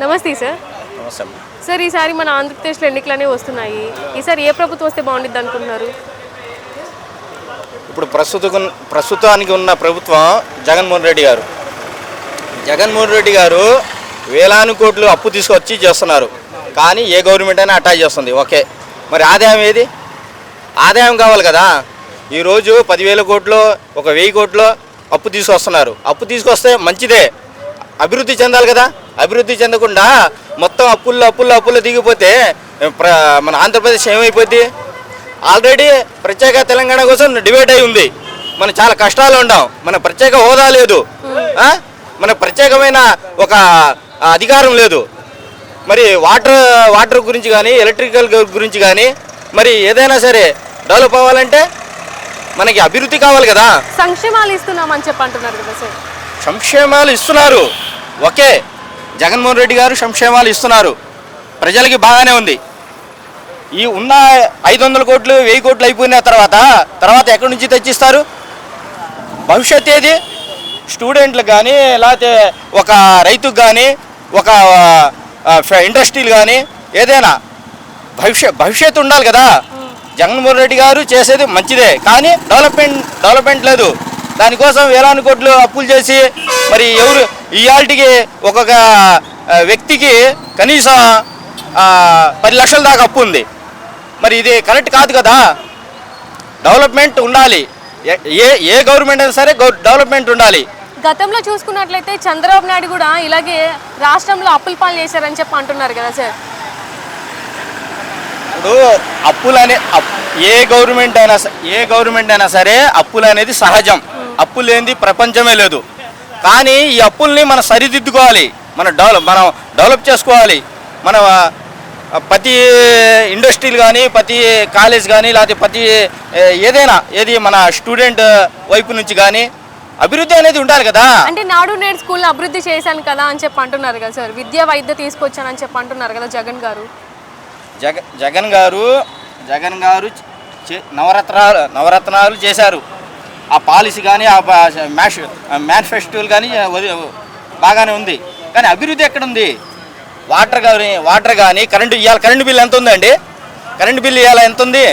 నమస్తే సార్. నమస్తే. సార్ ఈసారి మన ఆంధ్రప్రదేశ్లో ఎన్నికలనే వస్తున్నాయి. ఈసారి ఏ ప్రభుత్వం వస్తే బాగుంటుంది అనుకుంటున్నారు? ఇప్పుడు ప్రస్తుతానికి ఉన్న ప్రభుత్వం జగన్మోహన్ రెడ్డి గారు. జగన్మోహన్ రెడ్డి గారు వేలాది కోట్లు అప్పు తీసుకొచ్చి చేస్తున్నారు. కానీ ఏ గవర్నమెంట్ అయినా అటాచ్ చేస్తుంది. ఓకే, మరి ఆదాయం ఏది? ఆదాయం కావాలి కదా. ఈరోజు 10,000 కోట్లు, 1,000 కోట్లు అప్పు తీసుకొస్తున్నారు. అప్పు తీసుకొస్తే మంచిదే, అభివృద్ధి చెందాలి కదా. అభివృద్ధి చెందకుండా మొత్తం అప్పుల్లో దిగిపోతే మన ఆంధ్రప్రదేశ్ ఏమైపోద్ది? ఆల్రెడీ ప్రత్యేక తెలంగాణ కోసం డిబేట్ అయి ఉంది. మనం చాలా కష్టాలు ఉన్నాం. మన ప్రత్యేక హోదా లేదు, మన ప్రత్యేకమైన ఒక అధికారం లేదు. మరి వాటర్ గురించి కానీ, ఎలక్ట్రికల్ గురించి కానీ, మరి ఏదైనా సరే డెవలప్ అవ్వాలంటే మనకి అభివృద్ధి కావాలి కదా. సంక్షేమాలు ఇస్తున్నామని చెప్పి అంటున్నారు కదా సార్. సంక్షేమాలు ఇస్తున్నారు, ఓకే. జగన్మోహన్ రెడ్డి గారు సంక్షేమాలు ఇస్తున్నారు, ప్రజలకి బాగానే ఉంది. ఈ ఉన్న 500 కోట్లు 1000 కోట్లు అయిపోయిన తర్వాత ఎక్కడి నుంచి తెచ్చిస్తారు? భవిష్యత్ ఏది? స్టూడెంట్లకు కానీ, లేకపోతే ఒక రైతుకు కానీ, ఒక ఇండస్ట్రీలు కానీ, ఏదైనా భవిష్యత్తు ఉండాలి కదా. జగన్మోహన్ రెడ్డి గారు చేసేది మంచిదే, కానీ డెవలప్మెంట్ లేదు. దానికోసం వేలాది కోట్లు అప్పులు చేసి మరి ఎవరు ఇవాళకి ఒక్కొక్క వ్యక్తికి కనీసం 10 లక్షల దాకా అప్పు ఉంది. మరి ఇది కరెక్ట్ కాదు కదా. డెవలప్మెంట్ ఉండాలి. ఏ గవర్నమెంట్ అయినా సరే డెవలప్మెంట్ ఉండాలి. గతంలో చూసుకున్నట్లయితే చంద్రబాబు నాయుడు కూడా ఇలాగే రాష్ట్రంలో అప్పుల పాలు చేశారని చెప్పి అంటున్నారు కదా సార్. ఇప్పుడు ఏ గవర్నమెంట్ అయినా సరే అప్పులు అనేది సహజం. అప్పులు లేనిది ప్రపంచమే లేదు. కానీ ఈ అప్పుల్ని మనం సరిదిద్దుకోవాలి, మనం డెవలప్ చేసుకోవాలి. మన ప్రతి ఇండస్ట్రీలు కానీ, ప్రతి కాలేజ్ కానీ, లేకపోతే ప్రతి ఏది మన స్టూడెంట్ వైపు నుంచి కానీ అభివృద్ధి అనేది ఉండాలి కదా. అంటే నాడు నేడు స్కూల్ని అభివృద్ధి చేశాను కదా అని చెప్పి అంటున్నారు కదా సార్. విద్యా వైద్య తీసుకొచ్చానని చెప్పి అంటున్నారు కదా జగన్ గారు. జగన్ గారు నవరత్నాలు చేశారు. ఆ పాలసీ కానీ, ఆ మేనిఫెస్టోలు కానీ బాగానే ఉంది. కానీ అభివృద్ధి ఎక్కడుంది? వాటర్ కానీ కరెంటు బిల్లు ఎంత ఉందండి? కరెంటు బిల్లు ఇవాళ ఎంత ఉంది?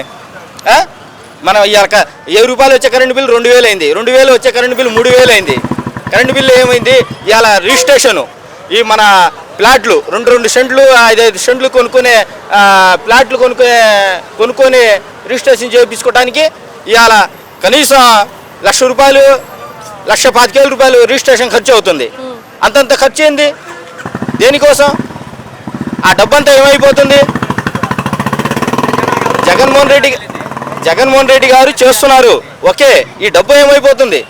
మనం ఇవాళ 7 రూపాయలు వచ్చే కరెంటు బిల్లు 2,000 అయింది. 2,000 వచ్చే కరెంటు బిల్లు 3,000 అయింది. కరెంటు బిల్లు ఏమైంది? ఇవాళ రిజిస్ట్రేషను ఈ మన ప్లాట్లు 2 సెంట్లు 5 సెంట్లు కొనుక్కునే ప్లాట్లు కొనుక్కొని రిజిస్ట్రేషన్ చేయించుకోవడానికి ఇవాళ కనీసం 1,00,000 రూపాయలు, 1,25,000 రూపాయలు రిజిస్ట్రేషన్ ఖర్చు అవుతుంది. అంతంత ఖర్చు ఏంది? దేనికోసం? ఆ డబ్బంతా ఏమైపోతుంది? జగన్మోహన్ రెడ్డి గారు చేస్తున్నారు, ఓకే. ఈ డబ్బు ఏమైపోతుంది?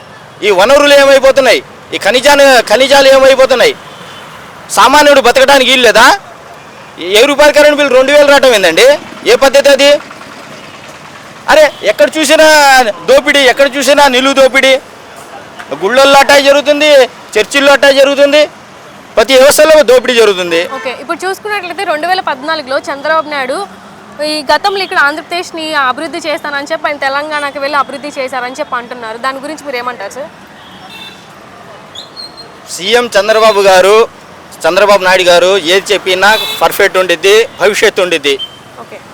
ఈ వనరులు ఏమైపోతున్నాయి? ఈ ఖనిజాలు ఏమైపోతున్నాయి? సామాన్యుడు బతకడానికి వీలు లేదా? 7 రూపాయల కరెంట్ బిల్లు 2,000 రావటం ఏందండి? ఏ పద్ధతి అది? అరే, ఎక్కడ చూసినా దోపిడీ, ఎక్కడ చూసినా నిలువు దోపిడీ. గుళ్ళల్లో అట్టా జరుగుతుంది, చర్చిల్లో అట్టా జరుగుతుంది, ప్రతి వ్యవస్థలో దోపిడీ జరుగుతుంది. ఓకే, ఇప్పుడు చూసుకున్నట్లయితే 2014లో చంద్రబాబు నాయుడు ఈ గతంలో ఇక్కడ ఆంధ్రప్రదేశ్ని అభివృద్ధి చేస్తానని చెప్పి ఆయన తెలంగాణకి వెళ్ళి అభివృద్ధి చేశారని చెప్పి అంటున్నారు. దాని గురించి మీరు ఏమంటారు సార్? సీఎం చంద్రబాబు నాయుడు గారు ఏది చెప్పినా పర్ఫెక్ట్ ఉండిద్ది, భవిష్యత్తు ఉండిద్ది.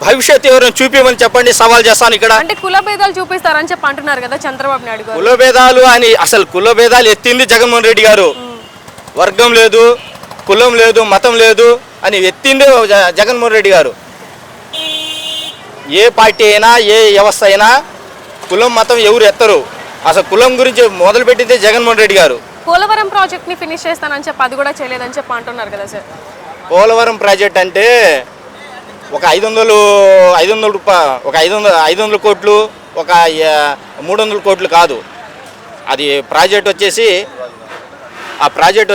భవిష్యత్తు ఎవరైనా చూపించమని చెప్పండి, సవాల్ చేస్తాను ఇక్కడ. అంటే కుల భేదాలు చూపిస్తారని చెప్పి అంటున్నారు కదా చంద్రబాబు నాయుడు గారు. కుల భేదాలు అని అసలు కుల భేదాలు ఎత్తింది జగన్మోహన్ రెడ్డి గారు. వర్గం లేదు, కులం లేదు, మతం లేదు అని ఎత్తింది జగన్మోహన్ రెడ్డి గారు. ఏ పార్టీ అయినా, ఏ వ్యవస్థ అయినా కులం మతం ఎవరు ఎత్తరు. అసలు కులం గురించి మొదలుపెట్టింది జగన్మోహన్ రెడ్డి గారు. పోలవరం ప్రాజెక్ట్ని ఫినిష్ చేస్తానని చెప్పి అది కూడా చేయలేదని చెప్పి అంటున్నారు కదా సార్. పోలవరం ప్రాజెక్ట్ అంటే ఒక 500 కోట్లు, ఒక 300 కోట్లు కాదు. అది ఆ ప్రాజెక్ట్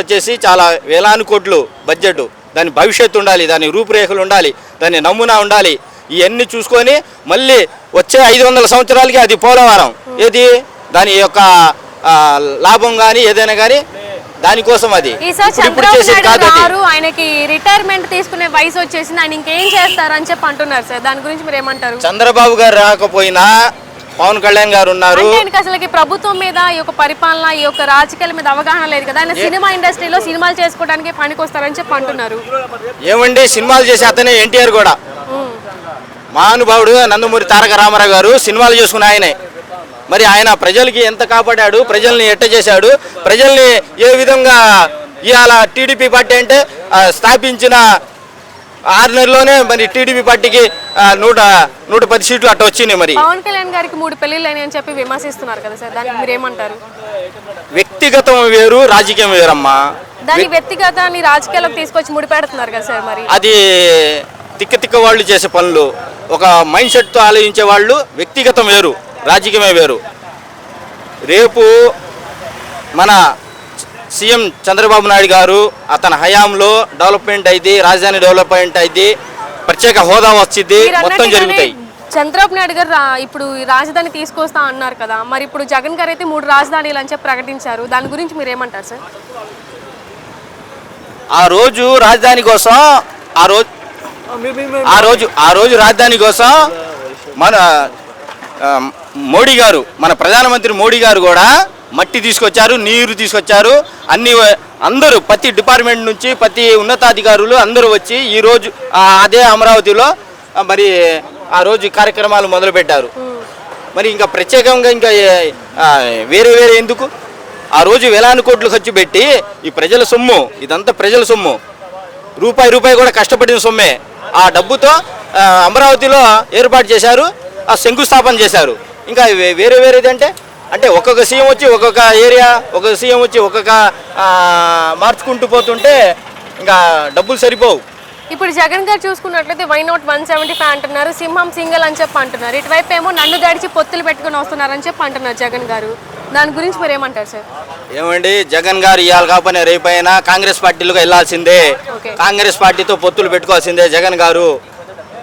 వచ్చేసి చాలా వేలాది కోట్లు బడ్జెట్. దాని భవిష్యత్తు ఉండాలి, దాని రూపురేఖలు ఉండాలి, దాని నమూనా ఉండాలి. ఇవన్నీ చూసుకొని మళ్ళీ వచ్చే 500 సంవత్సరాలకి అది పోలవరం ఏది దాని యొక్క లాభం కానీ ఏదైనా కానీ దానికోసం అది ఇప్పుడు చేసేది కాదు. ఆయనకి రిటైర్మెంట్ తీసుకునే వయసు వచ్చేసింది, ఆయన ఇంకేం చేస్తారని చెప్పి అంటున్నారు సార్. దాని గురించి మీరు ఏమంటారు? చంద్రబాబు గారు రాకపోయినా పవన్ కళ్యాణ్ గారు ఉన్నారు. అంటే ఆయనకి అసలు ప్రభుత్వం మీద ఈ యొక్క పరిపాలన ఈ యొక్క రాజకీయాల మీద అవగాహన లేదు కదా. ఆయన సినిమా ఇండస్ట్రీలో సినిమాలు చేసుకోవడానికి పనికొస్తారని చెప్పి అంటున్నారు. ఏమండి సినిమాలు చేసి అతనే ఎన్టీఆర్ కూడా మహానుభావుడు నందమూరి తారక రామారావు గారు సినిమాలు చేసుకున్న ఆయనే. మరి ఆయన ప్రజలకి ఎంత కాపాడాడు, ప్రజల్ని ఎట్ట చేశాడు, ప్రజల్ని ఏ విధంగా ఇవాళ టీడీపీ పార్టీ అంటే స్థాపించిన 6 నెలల్లోనే మరి టీడీపీ పార్టీకి 110 సీట్లు అట్ట వచ్చినాయి. మరి పవన్ కళ్యాణ్ గారికి 3 పెళ్లిళ్ళు అని చెప్పి విమర్శిస్తున్నారు కదా సార్, దానికి మీరు ఏమంటారు? వ్యక్తిగతం వేరు, రాజకీయం వేరమ్మా. దాని వ్యక్తిగతాన్ని రాజకీయాలకు తీసుకొచ్చి ముడిపెడుతున్నారు కదా సార్. మరి అది తిక్క వాళ్ళు చేసే పనులు. ఒక మైండ్ సెట్తో ఆలోచించే వాళ్ళు. వ్యక్తిగతం వేరు, రాజకీయమే వేరు. రేపు మన సీఎం చంద్రబాబు నాయుడు గారు అతని హయాంలో డెవలప్మెంట్ అయింది, రాజధాని డెవలప్మెంట్ అయింది, ప్రత్యేక హోదా వచ్చింది, మొత్తం జరుగుతాయి. చంద్రబాబు నాయుడు గారు ఇప్పుడు రాజధాని తీసుకొస్తా అన్నారు కదా, మరి ఇప్పుడు జగన్ గారు అయితే 3 రాజధానులు అని చెప్పి ప్రకటించారు. దాని గురించి మీరు ఏమంటారు సార్? ఆ రోజు రాజధాని కోసం ఆ రోజు రాజధాని కోసం మన మోడీ గారు, మన ప్రధానమంత్రి మోడీ గారు కూడా మట్టి తీసుకొచ్చారు, నీరు తీసుకొచ్చారు. అందరూ ప్రతి డిపార్ట్మెంట్ నుంచి ప్రతి ఉన్నతాధికారులు అందరూ వచ్చి ఈరోజు అదే అమరావతిలో మరి ఆ రోజు కార్యక్రమాలు మొదలుపెట్టారు. మరి ఇంకా ప్రత్యేకంగా ఇంకా వేరే ఎందుకు? ఆ రోజు వేలాది కోట్లు ఖర్చు పెట్టి ఈ ప్రజల సొమ్ము, ఇదంతా ప్రజల సొమ్ము, రూపాయి కూడా కష్టపడిన సొమ్మే. ఆ డబ్బుతో అమరావతిలో ఏర్పాటు చేశారు, ఆ శంకుస్థాపన చేశారు. ఇంకా వేరేది అంటే ఒక్కొక్క సీఎం వచ్చి ఒక్కొక్క ఏరియా, ఒక్కొక్క సీఎం వచ్చి ఒక్కొక్క మార్చుకుంటూ పోతుంటే ఇంకా డబ్బులు సరిపోవు. ఇప్పుడు జగన్ గారు చూసుకున్నట్లయితే వై నాట్ 175 అంటున్నారు, సింహం సింగల్ అని చెప్పి అంటున్నారు. ఇటువైపు ఏమో నన్ను దాడిచి పొత్తులు పెట్టుకుని వస్తున్నారని చెప్పి అంటున్నారు జగన్ గారు. దాని గురించి మీరు ఏమంటారు సార్? ఏమండి, జగన్ గారు ఇవాళ కాకపోయినా రేపైనా కాంగ్రెస్ పార్టీలోకి వెళ్ళాల్సిందే, కాంగ్రెస్ పార్టీతో పొత్తులు పెట్టుకోవాల్సిందే. జగన్ గారు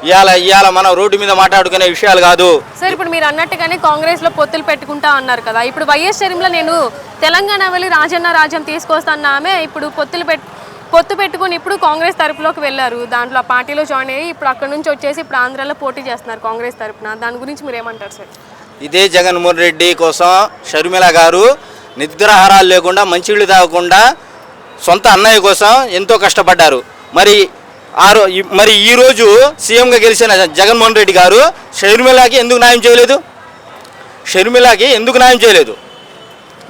ఇవాళ మనం రోడ్డు మీద మాట్లాడుకునే విషయాలు కాదు సార్. ఇప్పుడు మీరు అన్నట్టుగానే కాంగ్రెస్ లో పొత్తులు పెట్టుకుంటా అన్నారు కదా. ఇప్పుడు వైఎస్ షర్మిల నేను తెలంగాణ వెళ్ళి రాజన్న రాజ్యం తీసుకొస్తాను ఆమె ఇప్పుడు పొత్తు పెట్టుకుని ఇప్పుడు కాంగ్రెస్ తరపులోకి వెళ్ళారు. దాంట్లో ఆ పార్టీలో జాయిన్ అయ్యి ఇప్పుడు అక్కడ నుంచి వచ్చేసి ఇప్పుడు ఆంధ్రాలో పోటీ చేస్తున్నారు కాంగ్రెస్ తరపున. దాని గురించి మీరు ఏమంటారు సార్? ఇదే జగన్మోహన్ రెడ్డి కోసం షర్మిల గారు నిద్రాహారాలు లేకుండా, మంచినీళ్ళు తాగకుండా సొంత అన్నయ్య కోసం ఎంతో కష్టపడ్డారు. మరి ఈరోజు సీఎంగా గెలిచిన జగన్మోహన్ రెడ్డి గారు షర్మిలకి ఎందుకు న్యాయం చేయలేదు?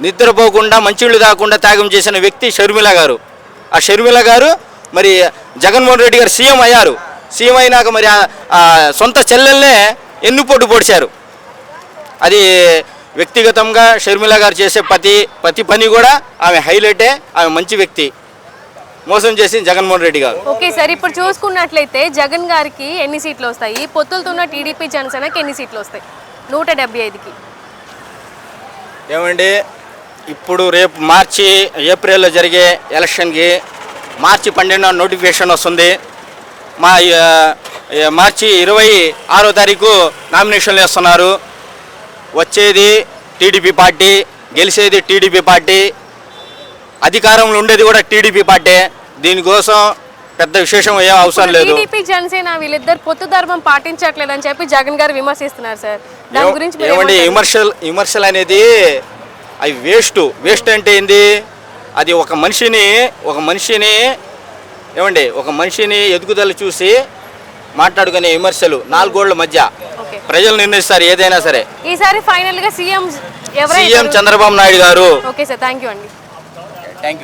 నిద్రపోకుండా, మంచినీళ్ళు తాగకుండా త్యాగం చేసిన వ్యక్తి షర్మిల గారు. ఆ షర్మిల గారు మరి జగన్మోహన్ రెడ్డి గారు సీఎం అయ్యారు. సీఎం అయినాక మరి సొంత చెల్లెల్నే ఎన్నుపోటు పొడిచారు. అది వ్యక్తిగతంగా షర్మిల గారు చేసే ప్రతి పని కూడా ఆమె హైలైటే. ఆమె మంచి వ్యక్తి. మోసం చేసి జగన్మోహన్ రెడ్డి గారు. ఓకే సార్, ఇప్పుడు చూసుకున్నట్లయితే జగన్ గారికి ఎన్ని సీట్లు వస్తాయి? పొత్తులతో ఉన్న టీడీపీ జనసేనకి ఎన్ని సీట్లు వస్తాయి? 175కి. ఏమండి, ఇప్పుడు రేపు ఏప్రిల్లో జరిగే ఎలక్షన్కి మార్చి 12న నోటిఫికేషన్ వస్తుంది. మార్చి 26వ తారీఖు నామినేషన్లు వేస్తున్నారు. వచ్చేది టీడీపీ పార్టీ, గెలిచేది టీడీపీ పార్టీ, అధికారంలో ఉండేది కూడా టీడీపీ పార్టీ. దీనికోసం పెద్ద విశేషం ఏం అవసరం లేదు. టీడీపీ జనసేన వీళ్ళిద్దరు పొత్తు ధర్మం పాటించట్లేదని చెప్పి జగన్ గారు విమర్శిస్తున్నారు సార్. దాని గురించి ఏమండి, విమర్శలు అనేది అవి వేస్ట్ అంటే ఏంది? అది ఒక మనిషిని ఎదుగుదల చూసి మాట్లాడుకునే విమర్శలు 4 గోళ్ల మధ్య ప్రజలు నిర్ణయిస్తారు ఏదైనా సరే. ఈసారి ఫైనల్ గా సీఎం చంద్రబాబు నాయుడు గారు. ఓకే సార్, థ్యాంక్ యూ అండి. Thank you.